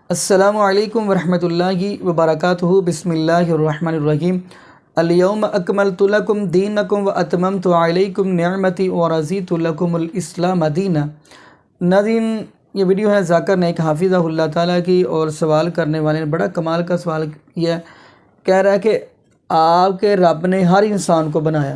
السلام علیکم ورحمۃ اللہ وبرکاتہ۔ بسم اللہ الرحمن الرحیم۔ الیوم اکملت لکم دینکم واتممت علیکم نعمتی ورضیت لکم الاسلام دینا۔ ناظرین، یہ ویڈیو ہے ذاکر نیک حافظہ اللہ تعالیٰ کی، اور سوال کرنے والے نے بڑا کمال کا سوال کیا ہے۔ کہہ رہا ہے کہ آپ کے رب نے ہر انسان کو بنایا،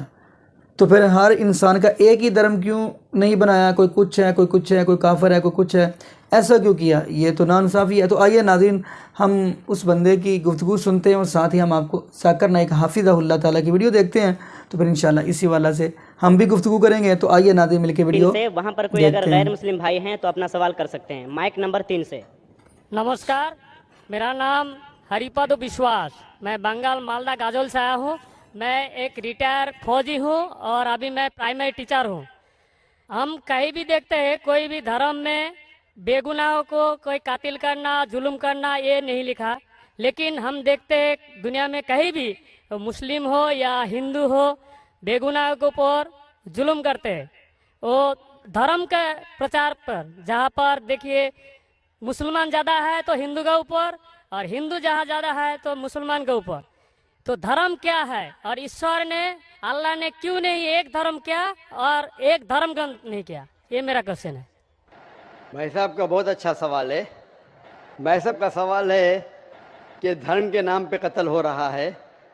تو پھر ہر انسان کا ایک ہی دھرم کیوں نہیں بنایا؟ کوئی کچھ ہے، کوئی کچھ ہے، کوئی کافر ہے، کوئی کچھ ہے، ایسا کیوں کیا؟ یہ تو ناانصافی ہے۔ تو آئیے ناظرین، ہم اس بندے کی گفتگو سنتے ہیں، اور ساتھ ہی ہم آپ کو ذاکر نائک حافظہ اللہ تعالیٰ کی ویڈیو دیکھتے ہیں، تو پھر انشاءاللہ اسی والا سے ہم بھی گفتگو کریں گے۔ تو آئیے ناظرین مل کے ویڈیو سے وہاں پر کوئی اگر دیکھتے غیر ہیں۔ مسلم بھائی ہیں تو اپنا سوال کر سکتے ہیں۔ مائک نمبر 3 سے۔ نمسکار، میرا نام ہریپد وشواس، میں بنگال مالدہ گاجول سے آیا ہوں۔ میں ایک ریٹائر فوجی ہوں اور ابھی میں پرائمری ٹیچر ہوں۔ ہم کہیں بھی دیکھتے ہیں کوئی بھی دھرم میں بے گناہوں کو کوئی قتل کرنا، ظلم کرنا یہ نہیں لکھا، لیکن ہم دیکھتے ہیں دنیا میں کہیں بھی مسلم ہو یا ہندو ہو، بے گناہوں کے اوپر ظلم کرتے ہیں۔ وہ دھرم کے پرچار پر جہاں پر دیکھیے مسلمان زیادہ ہے تو ہندو کے اوپر، اور ہندو جہاں زیادہ ہے تو مسلمان کے اوپر۔ تو دھرم کیا ہے، اور ایشور نے اللہ نے کیوں نہیں ایک دھرم کیا اور ایک دھرم کا نہیں کیا؟ یہ میرا کوشچن ہے۔ بھائی صاحب کا بہت اچھا سوال ہے۔ بھائی صاحب کا سوال ہے کہ دھرم کے نام پہ قتل ہو رہا ہے۔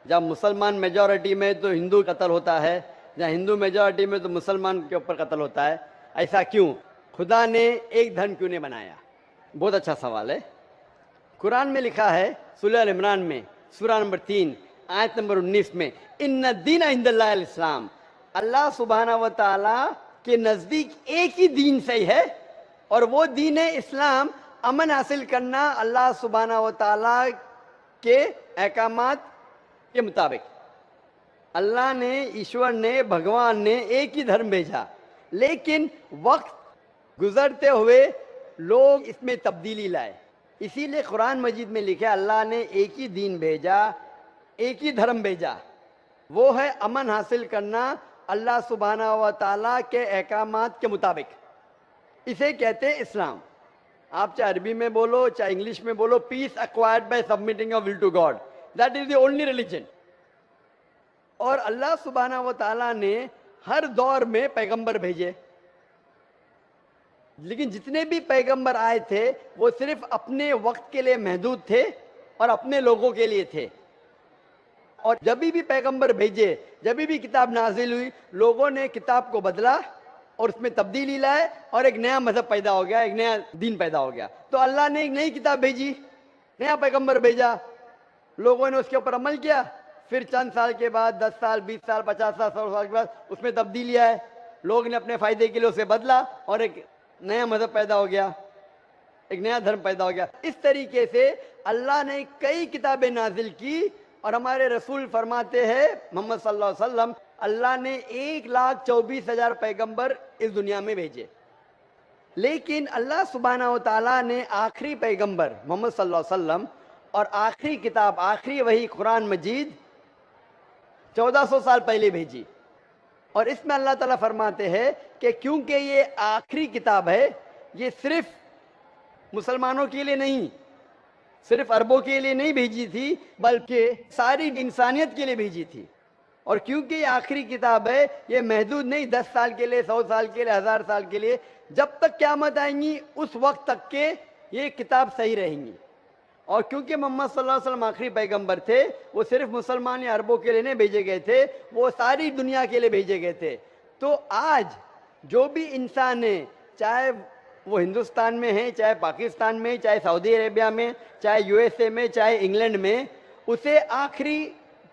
جب مسلمان میجورٹی میں تو ہندو قتل ہوتا ہے، جب ہندو میجورٹی میں تو مسلمان کے اوپر قتل ہوتا ہے، ایسا کیوں؟ خدا نے ایک دھرم کیوں نہیں بنایا؟ بہت اچھا سوال ہے۔ قرآن میں لکھا ہے سورہ ال عمران میں، سورہ نمبر 3 آیت نمبر 19 میں، ان الدین عند اللہ الاسلام، اللہ سبحانہ و تعالی کے نزدیک ایک ہی دین صحیح ہے، اور وہ دین اسلام امن حاصل کرنا اللہ سبحانہ و تعالی کے احکامات کے مطابق۔ اللہ نے، ایشور نے، بھگوان نے ایک ہی دھرم بھیجا، لیکن وقت گزرتے ہوئے لوگ اس میں تبدیلی لائے۔ اسی لیے قرآن مجید میں لکھا اللہ نے ایک ہی دین بھیجا، ایک ہی دھرم بھیجا، وہ ہے امن حاصل کرنا اللہ سبحانہ و تعالیٰ کے احکامات کے مطابق۔ اسے کہتے ہیں اسلام۔ آپ چاہے عربی میں بولو چاہے انگلش میں بولو، peace acquired by submitting your will to God, that is the only religion. اور اللہ سبحانہ و تعالیٰ نے ہر دور میں پیغمبر بھیجے، لیکن جتنے بھی پیغمبر آئے تھے وہ صرف اپنے وقت کے لیے محدود تھے اور اپنے لوگوں کے لیے تھے۔ اور جب بھی پیغمبر بھیجے، جب بھی کتاب نازل ہوئی، لوگوں نے کتاب کو بدلا اور اس میں تبدیلی لائے، اور ایک نیا مذہب پیدا ہو گیا، ایک نیا دین پیدا ہو گیا۔ تو اللہ نے ایک نئی کتاب بھیجی، نیا پیغمبر بھیجا، لوگوں نے اس کے اوپر عمل کیا، پھر چند سال کے بعد 10 سال 20 سال 50 سال 100 سال کے بعد اس میں تبدیلی آئے، لوگ نے اپنے فائدے کے لیے اسے بدلا، اور ایک نیا مذہب پیدا ہو گیا، ایک نیا دھرم پیدا ہو گیا۔ اس طریقے سے اللہ نے کئی کتابیں نازل کی، اور ہمارے رسول فرماتے ہیں محمد صلی اللہ علیہ وسلم، اللہ نے 1,24,000 پیغمبر اس دنیا میں بھیجے، لیکن اللہ سبحانہ و تعالیٰ نے آخری پیغمبر محمد صلی اللہ علیہ وسلم اور آخری کتاب، آخری وحی قرآن مجید 1400 سال پہلے بھیجی۔ اور اس میں اللہ تعالیٰ فرماتے ہیں کہ کیونکہ یہ آخری کتاب ہے، یہ صرف مسلمانوں کے لیے نہیں، صرف عربوں کے لیے نہیں بھیجی تھی، بلکہ ساری انسانیت کے لیے بھیجی تھی۔ اور کیونکہ یہ آخری کتاب ہے، یہ محدود نہیں 10 سال کے لیے، 100 سال کے لیے، 1000 سال کے لیے، جب تک قیامت آئیں گی اس وقت تک کہ یہ کتاب صحیح رہیں گی۔ اور کیونکہ محمد صلی اللہ علیہ وسلم آخری پیغمبر تھے، وہ صرف مسلمان یا عربوں کے لیے نہیں بھیجے گئے تھے، وہ ساری دنیا کے لیے بھیجے گئے تھے۔ تو آج جو بھی انسان ہے، چاہے وہ ہندوستان میں ہے، چاہے پاکستان میں، چاہے سعودی عربیہ میں، چاہے یو ایس اے میں، چاہے انگلینڈ میں، اسے آخری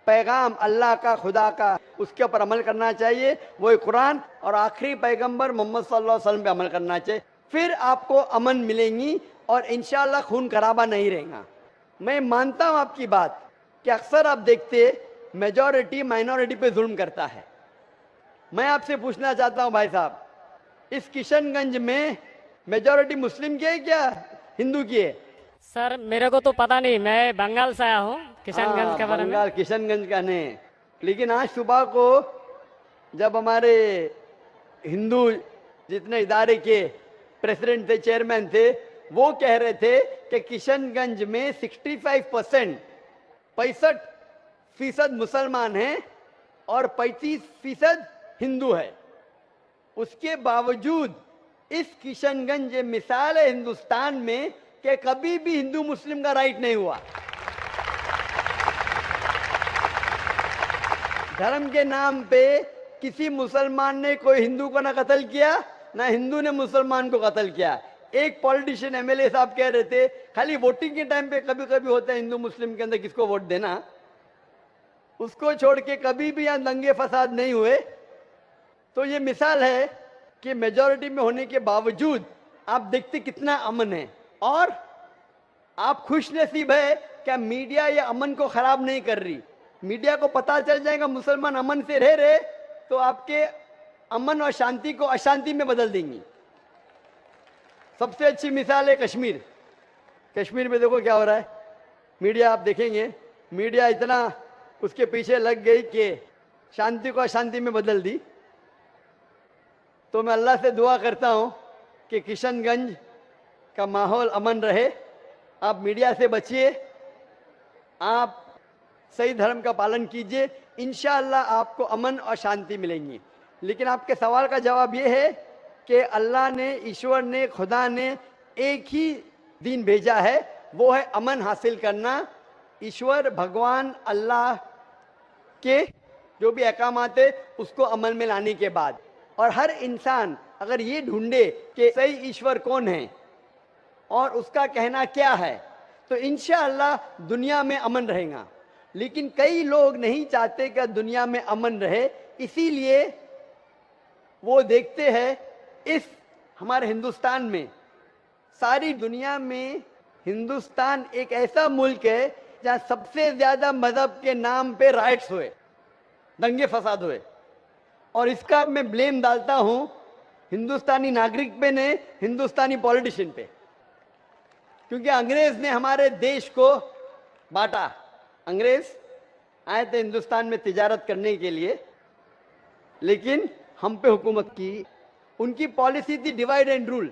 پیغام اللہ کا، خدا کا، اس کے اوپر عمل کرنا چاہیے، وہی قرآن، اور آخری پیغمبر محمد صلی اللہ علیہ وسلم پہ عمل کرنا چاہیے۔ پھر آپ کو امن ملیں گی، اور انشاءاللہ خون خرابہ نہیں رہے گا۔ میں مانتا ہوں آپ کی بات کہ اکثر آپ دیکھتے میجورٹی مائنورٹی پہ ظلم کرتا ہے۔ میں آپ سے پوچھنا چاہتا ہوں بھائی صاحب، اس کشن گنج میں میجورٹی مسلم کی ہے کیا ہندو کی ہے؟ سر میرے کو تو پتہ نہیں، میں بنگال سے آیا ہوں، کشن گنج کے بارے میں۔ بنگال کشن گنج کا نہیں، لیکن آج صبح کو جب ہمارے ہندو جتنے ادارے کے پریزیڈنٹ تھے، چیئرمین تھے، وہ کہہ رہے تھے کہ کہ کشن گنج میں 65% 65% مسلمان ہیں اور 35% ہندو ہے. اس کے باوجود اس کشن گنج مثال ہے ہندوستان میں کہ کبھی بھی ہندو مسلم کا رائٹ نہیں ہوا. دھرم کے نام پہ کسی مسلمان نے کوئی ہندو کو نہ قتل کیا نہ ہندو نے مسلمان کو قتل کیا. ایک پولیٹیشین ایم ایل اے صاحب کہہ رہے تھے خالی ووٹنگ کے ٹائم پہ کبھی کبھی ہوتا ہے ہندو مسلم کے اندر کس کو ووٹ دینا, اس کو چھوڑ کے کبھی بھی یہاں دنگے فساد نہیں ہوئے. تو یہ مثال ہے کہ میجورٹی میں ہونے کے باوجود آپ دیکھتے کتنا امن ہے. اور آپ خوش نصیب ہے کہ میڈیا یہ امن کو خراب نہیں کر رہی. میڈیا کو پتا چل جائے گا مسلمان امن سے رہ رہے تو آپ کے امن اور شانتی کو اشانتی میں بدل دیں گی. سب سے اچھی مثال ہے کشمیر. کشمیر میں دیکھو کیا ہو رہا ہے. میڈیا آپ دیکھیں گے, میڈیا اتنا اس کے پیچھے لگ گئی کہ شانتی کو اشانتی میں بدل دی. تو میں اللہ سے دعا کرتا ہوں کہ کشن گنج کا ماحول امن رہے. آپ میڈیا سے بچیے, آپ صحیح دھرم کا پالن کیجئے, انشاءاللہ آپ کو امن اور شانتی ملیں گی. لیکن آپ کے سوال کا جواب یہ ہے کہ اللہ نے, ایشور نے, خدا نے ایک ہی دین بھیجا ہے, وہ ہے امن حاصل کرنا. ایشور بھگوان اللہ کے جو بھی احکامات ہے اس کو عمل میں لانے کے بعد, اور ہر انسان اگر یہ ڈھونڈے کہ صحیح ایشور کون ہے اور اس کا کہنا کیا ہے تو انشاءاللہ دنیا میں امن رہے گا. لیکن کئی لوگ نہیں چاہتے کہ دنیا میں امن رہے, اسی لیے وہ دیکھتے ہیں اس ہمارے ہندوستان میں, ساری دنیا میں ہندوستان ایک ایسا ملک ہے جہاں سب سے زیادہ مذہب کے نام پہ رائٹس ہوئے, دنگے فساد ہوئے. اور اس کا میں بلیم ڈالتا ہوں ہندوستانی ناگرک پہ نہیں, ہندوستانی پولیٹیشین پہ, کیونکہ انگریز نے ہمارے دیش کو بانٹا. انگریز آئے تھے ہندوستان میں تجارت کرنے کے لیے, لیکن ہم پہ حکومت کی. ان کی پالیسی تھی ڈیوائڈ اینڈ رول,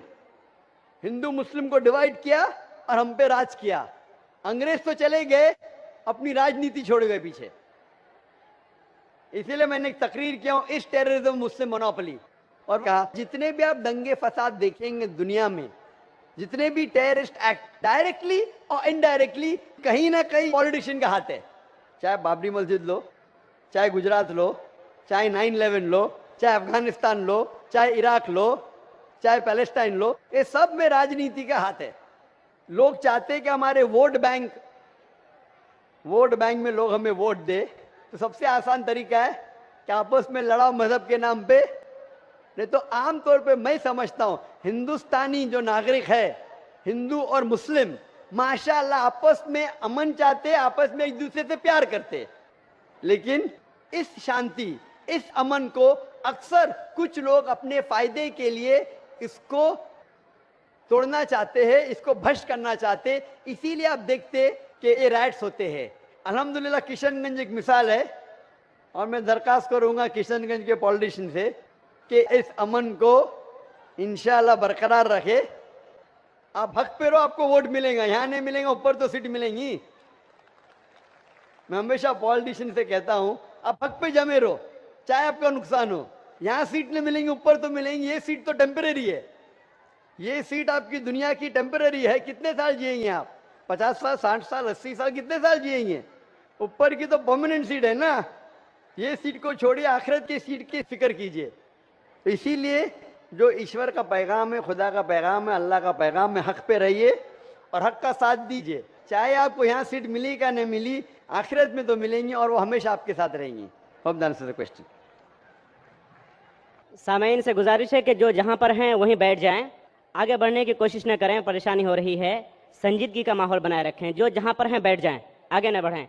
ہندو مسلم کو ڈیوائڈ کیا اور ہم پہ راج کیا. انگریز تو چلے گئے, اپنی راجنیتی چھوڑ گئے پیچھے. اسی لیے میں نے ایک تقریر کیا ہوں اس ٹیررزم مسلم مونوپلی, اور کہا جتنے بھی آپ دنگے فساد دیکھیں گے دنیا میں, جتنے بھی ٹیررسٹ ایکٹ ڈائریکٹلی اور انڈائریکٹلی کہیں نہ کہیں پولیٹیشین کا ہاتھ ہے. چاہے بابری مسجد لو, چاہے گجرات لو, چاہے 9/11 لو, چاہے افغانستان لو, چاہے عراق لو, چاہے پیلسٹائن لو, یہ سب میں راجنیتی کا ہاتھ ہے. لوگ چاہتے کہ ہمارے ووٹ بینک میں لوگ ہمیں ووٹ دے, تو سب سے آسان طریقہ ہے کہ آپس میں لڑاؤ مذہب کے نام پہ. نہیں تو عام طور پہ میں سمجھتا ہوں ہندوستانی جو ناگرک ہے, ہندو اور مسلم, ماشاءاللہ آپس میں امن چاہتے, آپس میں ایک دوسرے سے پیار کرتے. لیکن اس شانتی, اس امن کو اکثر کچھ لوگ اپنے فائدے کے لیے اس کو توڑنا چاہتے ہیں, اس کو بھش کرنا چاہتے. اسی لیے آپ دیکھتے کہ یہ رائٹس ہوتے ہیں. الحمدللہ کشن گنج ایک مثال ہے, اور میں درخواست کروں گا کشن گنج کے پولیٹیشین سے کہ اس امن کو انشاءاللہ برقرار رکھے. آپ حق پہ رہو, آپ کو ووٹ ملے گا, یہاں نہیں ملیں گا, اوپر تو سیٹ ملیں گی. میں ہمیشہ پولیٹیشین سے کہتا ہوں آپ حق پہ جمے رہو, چاہے آپ کا نقصان ہو. یہاں سیٹ نہیں ملیں گی, اوپر تو ملیں گی. یہ سیٹ تو ٹیمپریری ہے, یہ سیٹ آپ کی دنیا کی ٹیمپریری ہے. کتنے سال جئیں گے آپ؟ 50 سال, 60 سال, 80 سال, کتنے سال جئیں گے؟ اوپر کی تو پرماننٹ سیٹ ہے نا. یہ سیٹ کو چھوڑیے, آخرت کی سیٹ کی فکر کیجئے. اسی لیے جو ایشور کا پیغام ہے, خدا کا پیغام ہے, اللہ کا پیغام ہے, حق پہ رہیے اور حق کا ساتھ دیجئے. چاہے آپ کو یہاں سیٹ ملی کا نہیں ملی, آخرت میں تو ملیں گی اور وہ ہمیشہ آپ کے ساتھ رہیں گی. Hope that answers the question. سامعین سے گزارش ہے کہ جو جہاں پر ہیں وہیں بیٹھ جائیں, آگے بڑھنے کی کوشش نہ کریں, پریشانی ہو رہی ہے. سنجیدگی کا ماحول بنائے رکھیں, جو جہاں پر ہیں بیٹھ جائیں, آگے نہ بڑھیں.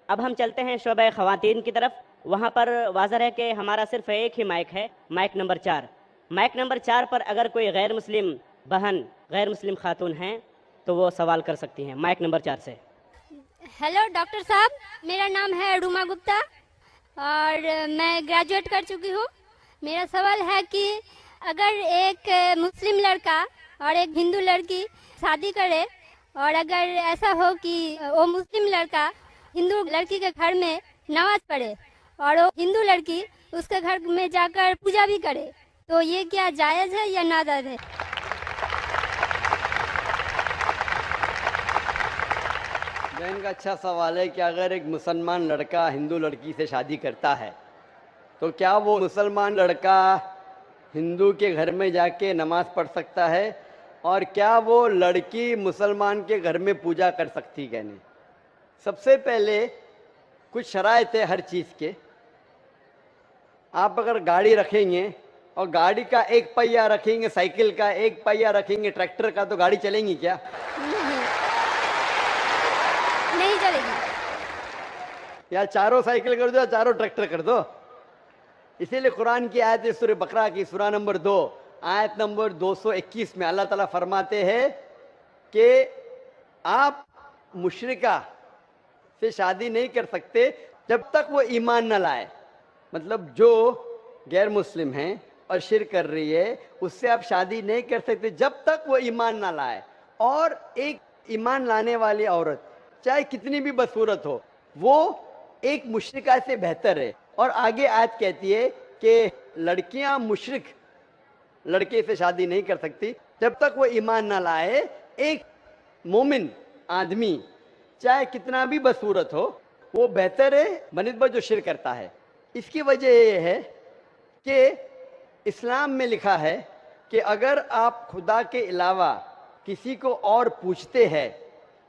اب ہم چلتے ہیں شعبہ خواتین کی طرف. وہاں پر واضح ہے کہ ہمارا صرف ایک ہی مائک ہے, مائک نمبر 4. مائک نمبر 4 پر اگر کوئی غیر مسلم بہن, غیر مسلم خاتون ہیں تو وہ سوال کر سکتی ہیں. مائک نمبر 4 سے. ہیلو ڈاکٹر صاحب, میرا نام ہے روما گپتا اور میں گریجویٹ کر چکی ہوں. میرا سوال ہے کہ اگر ایک مسلم لڑکا اور ایک ہندو لڑکی شادی کرے اور اگر ایسا ہو کہ وہ مسلم لڑکا ہندو لڑکی کے گھر میں نماز پڑھے اور وہ ہندو لڑکی اس کے گھر میں جا کر پوجا بھی کرے تو یہ کیا جائز ہے یا ناجائز ہے؟ بہن کا اچھا سوال ہے کہ اگر ایک مسلمان لڑکا ہندو لڑکی سے شادی کرتا ہے تو کیا وہ مسلمان لڑکا ہندو کے گھر میں جا کے نماز پڑھ سکتا ہے، اور کیا وہ لڑکی مسلمان کے گھر میں پوجا کر سکتی کہ نہیں؟ سب سے پہلے کچھ شرائط ہے ہر چیز کے. آپ اگر گاڑی رکھیں گے اور گاڑی کا ایک پہیہ رکھیں گے، سائیکل کا ایک پہیہ رکھیں گے، ٹریکٹر کا، تو گاڑی چلیں گی کیا؟ نہیں چلے گی. یا چاروں سائیکل کر دو یا چاروں ٹریکٹر کر دو. اسی لیے قرآن کی آیت ہے سورہ بقرہ کی سورہ نمبر 2 آیت نمبر 221 میں اللہ تعالیٰ فرماتے ہیں کہ آپ مشرکہ سے شادی نہیں کر سکتے جب تک وہ ایمان نہ لائے. مطلب جو غیر مسلم ہیں اور شرک کر رہی ہے اس سے آپ شادی نہیں کر سکتے جب تک وہ ایمان نہ لائے. اور ایک ایمان لانے والی عورت چاہے کتنی بھی بدصورت ہو وہ ایک مشرکہ سے بہتر ہے. اور آگے آیت کہتی ہے کہ لڑکیاں مشرک لڑکے سے شادی نہیں کر سکتی جب تک وہ ایمان نہ لائے. ایک مومن آدمی چاہے کتنا بھی بدصورت ہو وہ بہتر ہے بنسبت جو شرک کرتا ہے. اس کی وجہ یہ ہے کہ اسلام میں لکھا ہے کہ اگر آپ خدا کے علاوہ کسی کو اور پوچھتے ہیں،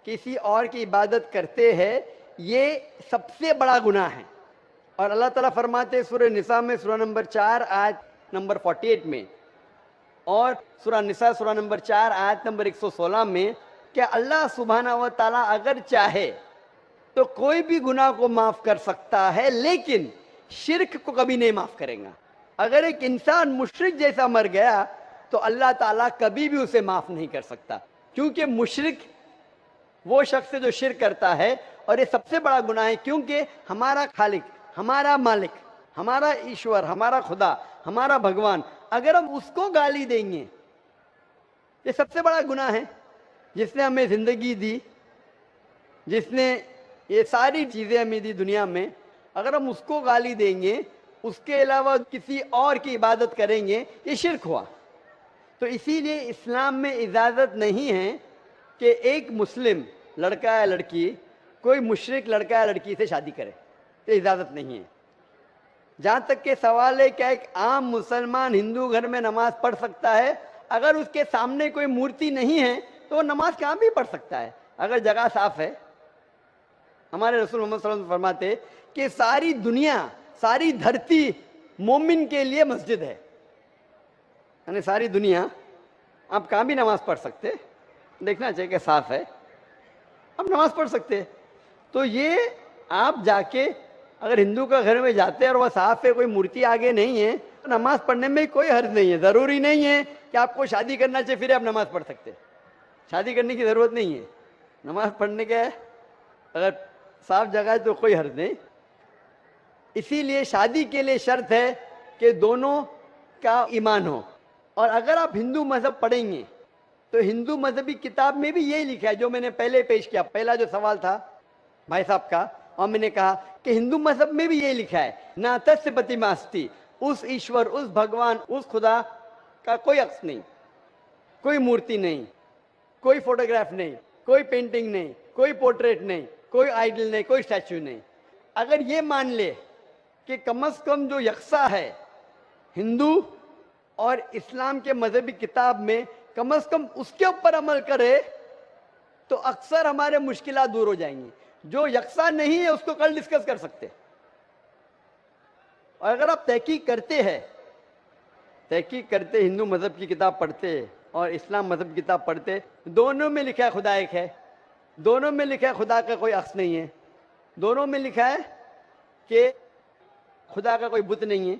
کسی اور کی عبادت کرتے ہیں، یہ سب سے بڑا گناہ ہے. اور اللہ تعالیٰ فرماتے ہیں سورہ نساء میں سورہ نمبر 4 آیت نمبر 48 میں اور سورہ نساء سورہ نمبر 4 آیت نمبر 116 میں کہ اللہ سبحانہ و تعالیٰ اگر چاہے تو کوئی بھی گناہ کو معاف کر سکتا ہے لیکن شرک کو کبھی نہیں معاف کرے گا. اگر ایک انسان مشرک جیسا مر گیا تو اللہ تعالیٰ کبھی بھی اسے معاف نہیں کر سکتا، کیونکہ مشرک وہ شخص ہے جو شرک کرتا ہے. اور یہ سب سے بڑا گناہ ہے کیونکہ ہمارا خالق، ہمارا مالک، ہمارا ایشور، ہمارا خدا، ہمارا بھگوان، اگر ہم اس کو گالی دیں گے، یہ سب سے بڑا گناہ ہے. جس نے ہمیں زندگی دی، جس نے یہ ساری چیزیں ہمیں دی دنیا میں، اگر ہم اس کو گالی دیں گے، اس کے علاوہ کسی اور کی عبادت کریں گے، یہ شرک ہوا. تو اسی لیے اسلام میں اجازت نہیں ہے کہ ایک مسلم لڑکا یا لڑکی کوئی مشرک لڑکا یا لڑکی سے شادی کرے، تو اجازت نہیں ہے. جہاں تک کہ سوال ہے کیا ایک عام مسلمان ہندو گھر میں نماز پڑھ سکتا ہے؟ اگر اس کے سامنے کوئی مورتی نہیں ہے تو وہ نماز کہاں بھی پڑھ سکتا ہے اگر جگہ صاف ہے. ہمارے رسول محمد صلی اللہ علیہ وسلم فرماتے کہ ساری دنیا، ساری دھرتی مومن کے لیے مسجد ہے. یعنی ساری دنیا آپ کہاں بھی نماز پڑھ سکتے، دیکھنا چاہیے کہ صاف ہے، آپ نماز پڑھ سکتے. تو یہ آپ جا کے اگر ہندو کا گھر میں جاتے ہیں اور وہ صاف ہے، کوئی مورتی آگے نہیں ہے، تو نماز پڑھنے میں کوئی حرج نہیں ہے. ضروری نہیں ہے کہ آپ کو شادی کرنا چاہیے پھر آپ نماز پڑھ سکتے. شادی کرنے کی ضرورت نہیں ہے، نماز پڑھنے کے اگر صاف جگہ ہے تو کوئی حرج نہیں. اسی لیے شادی کے لیے شرط ہے کہ دونوں کا ایمان ہو. اور اگر آپ ہندو مذہب پڑھیں گے تو ہندو مذہبی کتاب میں بھی یہی لکھا ہے جو میں نے پہلے پیش کیا. پہلا جو سوال تھا بھائی صاحب کا، اور میں نے کہا کہ ہندو مذہب میں بھی یہی لکھا ہے، نا تس پتی ماستی، اس ایشور، اس بھگوان، اس خدا کا کوئی عکس نہیں، کوئی مورتی نہیں، کوئی فوٹوگراف نہیں، کوئی پینٹنگ نہیں، کوئی پورٹریٹ نہیں، کوئی آئیڈل نہیں، کوئی اسٹیچو نہیں. اگر یہ مان لے کہ کم از کم جو یکساں ہے ہندو اور اسلام کے مذہبی کتاب میں، کم از کم اس کے اوپر عمل کرے تو اکثر ہمارے مشکلات دور ہو جائیں گی. جو یکساں نہیں ہے اس کو کل ڈسکس کر سکتے. اور اگر آپ تحقیق کرتے ہندو مذہب کی کتاب پڑھتے اور اسلام مذہب کی کتاب پڑھتے، دونوں میں لکھا ہے خدا ایک ہے، دونوں میں لکھا ہے خدا کا کوئی عکس نہیں ہے، دونوں میں لکھا ہے کہ خدا کا کوئی بت نہیں ہے،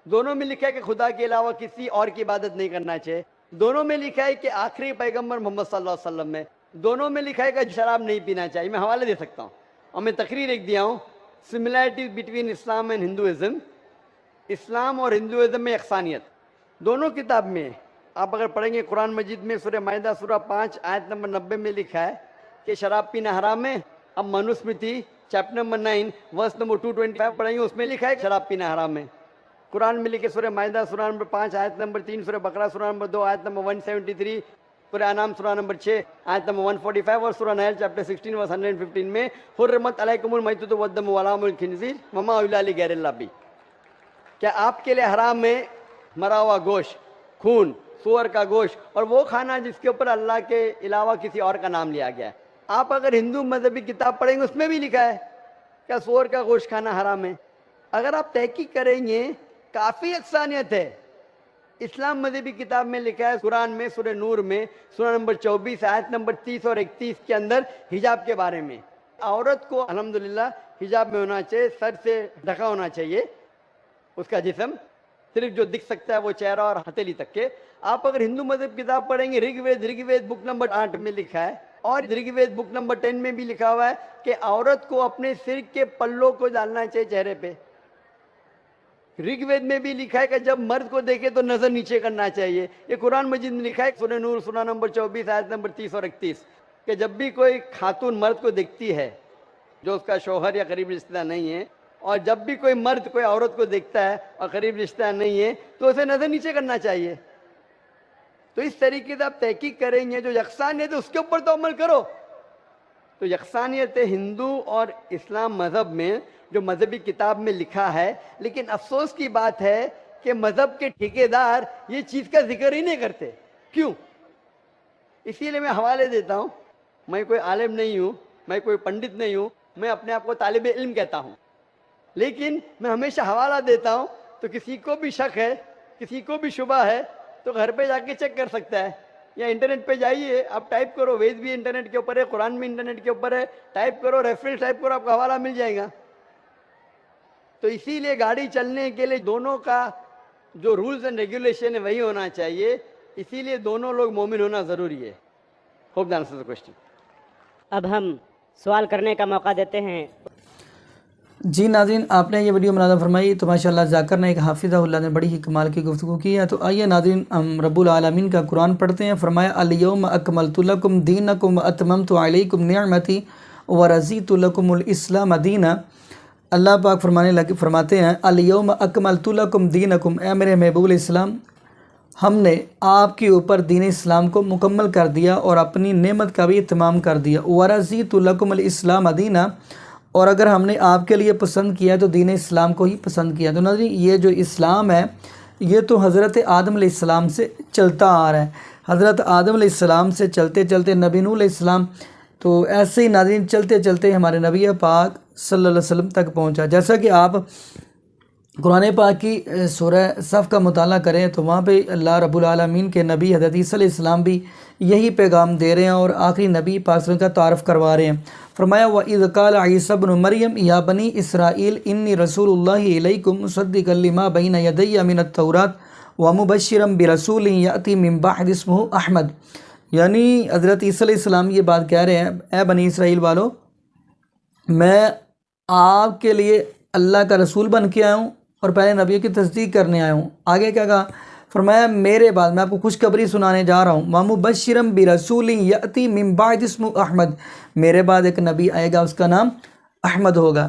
دونوں میں لکھا ہے کہ خدا کے علاوہ کسی اور کی عبادت نہیں کرنا چاہیے، دونوں میں لکھا ہے کہ آخری پیغمبر محمد صلی اللہ علیہ وسلم میں، دونوں میں لکھا ہے کہ شراب نہیں پینا چاہیے. میں حوالے دے سکتا ہوں اور میں تقریر ایک دیا ہوں، similarity between Islam and Hinduism, Islam اور ہندوازم میں یکسانیت، دونوں کتاب میں ہے. آپ اگر پڑھیں گے قرآن مجید میں سورہ مائدہ سورہ 5 آیت نمبر 90 میں لکھا ہے کہ شراب پینا حرام ہے. اب Manusmriti chapter number 9 verse number 225 پڑھیں گے, اس میں لکھا ہے کہ شراب پینا حرام ہے. قرآن میں لکھے سورہ مائدہ سورہ نمبر 5 آیت نمبر 3, سورہ بقرہ سورہ نمبر 2 آیت نمبر 173, سورہ انعام سورہ نمبر 6 آیت نمبر 145 اور سورہ نحل چیپٹر 16 ورس 115 میں حرمت علیکم المیتۃ والدم ولحم الخنزیر وما اہل لغیر اللہ بھی. کیا آپ کے لیے حرام ہے مرا ہوا گوشت, خون, سور کا گوشت اور وہ کھانا جس کے اوپر اللہ کے علاوہ کسی اور کا نام لیا گیا ہے. آپ اگر ہندو مذہبی کتاب پڑھیں گے اس میں بھی لکھا ہے کیا سور کا گوشت کھانا حرام ہے. اگر آپ تحقیق کریں گے کافی یکسانیت ہے. اسلام مذہبی کتاب میں لکھا ہے قرآن میں سورہ نور میں سورہ نمبر 24 آیت نمبر 30 اور 31 کے اندر حجاب کے بارے میں. عورت کو الحمدللہ حجاب میں ہونا چاہیے, سر سے ڈھکا ہونا چاہیے اس کا جسم, صرف جو دکھ سکتا ہے وہ چہرہ اور ہتھیلی تک کے. آپ اگر ہندو مذہب کتاب پڑھیں گے رگ وید بک نمبر 8 میں لکھا ہے اور رگ وید بک نمبر 10 میں بھی لکھا ہوا ہے کہ عورت کو اپنے سر کے پلوں کو ڈالنا چاہیے چہرے پہ. رگ وید میں بھی لکھا ہے کہ جب مرد کو دیکھے تو نظر نیچے کرنا چاہیے. یہ قرآن مجید میں لکھا ہے سورہ نور سورہ نمبر 24 آیت نمبر 30 اور 31 کہ جب بھی کوئی خاتون مرد کو دیکھتی ہے جو اس کا شوہر یا قریب رشتہ دار نہیں ہے, اور جب بھی کوئی مرد کوئی عورت کو دیکھتا ہے اور قریب رشتہ دار نہیں ہے تو اسے نظر نیچے کرنا چاہیے. تو اس طریقے سے آپ تحقیق کریں گے جو یکسانیت ہے اس کے اوپر تو عمل کرو. تو یکسانیت ہندو اور اسلام مذہب میں جو مذہبی کتاب میں لکھا ہے, لیکن افسوس کی بات ہے کہ مذہب کے ٹھیکیدار یہ چیز کا ذکر ہی نہیں کرتے. کیوں؟ اسی لیے میں حوالے دیتا ہوں. میں کوئی عالم نہیں ہوں, میں کوئی پنڈت نہیں ہوں, میں اپنے آپ کو طالب علم کہتا ہوں, لیکن میں ہمیشہ حوالہ دیتا ہوں. تو کسی کو بھی شک ہے, کسی کو بھی شبہ ہے تو گھر پہ جا کے چیک کر سکتا ہے, یا انٹرنیٹ پہ جائیے, آپ ٹائپ کرو, وید بھی انٹرنیٹ کے اوپر ہے, قرآن بھی انٹرنیٹ کے اوپر ہے, ٹائپ کرو, ریفرنس ٹائپ کرو, آپ کا حوالہ مل جائے گا. تو اسی لیے گاڑی چلنے کے لیے دونوں کا جو رولز اینڈ ریگولیشن ہے وہی ہونا چاہیے. اسی لیے دونوں لوگ مومن ہونا ضروری ہے. Hope answer the question. اب ہم سوال کرنے کا موقع دیتے ہیں. جی ناظرین, آپ نے یہ ویڈیو ملاحظہ فرمائی تو ماشاءاللہ ذاکر نے ایک حافظہ اللہ نے بڑی ہی کمال کی گفتگو کی ہے. تو آئیے ناظرین ہم رب العالمین کا قرآن پڑھتے ہیں. فرمایا الیوم اکملت لکم دینکم واتممت علیکم نعمتی ورضیت لکم الاسلام دینا. اللہ پاک فرماتے ہیں الیوم اکملت لکم دینکم, اے میرے محبوب علیہ السلام ہم نے آپ کے اوپر دین اسلام کو مکمل کر دیا اور اپنی نعمت کا بھی اتمام کر دیا. ورضیت لکم الاسلام دینا, اور اگر ہم نے آپ کے لیے پسند کیا تو دین اسلام کو ہی پسند کیا. تو ناظرین یہ جو اسلام ہے یہ تو حضرت آدم علیہ السلام سے چلتا آ رہا ہے. حضرت آدم علیہ السلام سے چلتے چلتے نبی نوح علیہ السلام, تو ایسے ہی ناظرین چلتے چلتے ہمارے نبی پاک صلی اللہ علیہ وسلم تک پہنچا. جیسا کہ آپ قرآن پاک کی سورہ صف کا مطالعہ کریں تو وہاں پہ اللہ رب العالمین کے نبی حضرت عیسیٰ علیہ السلام بھی یہی پیغام دے رہے ہیں اور آخری نبی پاک صلی اللہ علیہ وسلم کا تعارف کروا رہے ہیں. فرمایا وَإِذْ قَالَ عِيسَى ابْنُ مَرْيَمَ يَا بَنِي إِسْرَائِيلَ إِنِّي رَسُولُ اللَّهِ إِلَيْكُمْ مُصَدِّقًا لِمَا بَيْنَ يَدَيَّ مِنَ التَّوْرَاةِ وَمُبَشِّرًا بِرَسُولٍ يَأْتِي مِن بَعْدِي اسْمُهُ أَحْمَدُ. یعنی حضرت عیسیٰ علیہ السلام یہ بات کہہ رہے ہیں, اے بنی اسرائیل والو میں آپ کے لیے اللہ کا رسول بن کے آیا ہوں اور پہلے نبیوں کی تصدیق کرنے آیا ہوں. آگے کیا کہا؟ فرمایا میرے بعد میں آپ کو خوشخبری سنانے جا رہا ہوں. وَمُبَشِّرًا بِرَسُولٍ يَأْتِي مِن بَعْدِي اسْمُهُ أَحْمَدُ, میرے بعد ایک نبی آئے گا اس کا نام احمد ہوگا,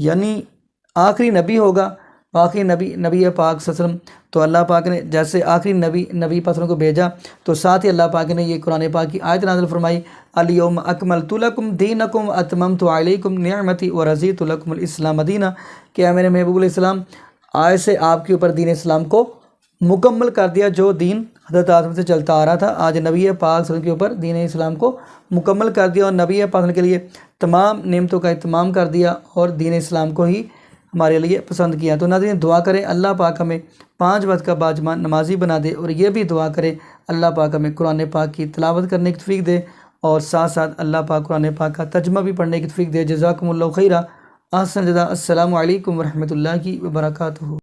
یعنی آخری نبی ہوگا. آخری نبی پاک صلی اللہ علیہ وسلم. تو اللہ پاک نے جیسے آخری نبی پاک صلی اللہ علیہ وسلم کو بھیجا تو ساتھ ہی اللہ پاک نے یہ قرآن پاک کی آیت نازل فرمائی الیوم اکملت لکم دینکم واتممت علیکم نعمتی ورضیت لکم الاسلام دینا, کہ میرے محبوب علیہ السلام آج سے آپ کے اوپر دین اسلام کو مکمل کر دیا. جو دین حضرت آدم سے چلتا آ رہا تھا آج نبی پاک صلی اللہ علیہ وسلم کے اوپر دین اسلام کو مکمل کر دیا اور نبی پاک صلی اللہ علیہ وسلم کے لیے تمام نعمتوں کا اہتمام کر دیا اور دین اسلام کو ہی ہمارے لیے پسند کیا. تو ناظرین دعا کریں اللہ پاک ہمیں 5 وقت کا باجمان نمازی بنا دے, اور یہ بھی دعا کریں اللہ پاک ہمیں قرآن پاک کی تلاوت کرنے کی توفیق دے اور ساتھ ساتھ اللہ پاک قرآن پاک کا ترجمہ بھی پڑھنے کی توفیق دے. جزاکم اللہ خیرہ. احسن جزا. السلام علیکم ورحمۃ اللہ وبرکاتہ.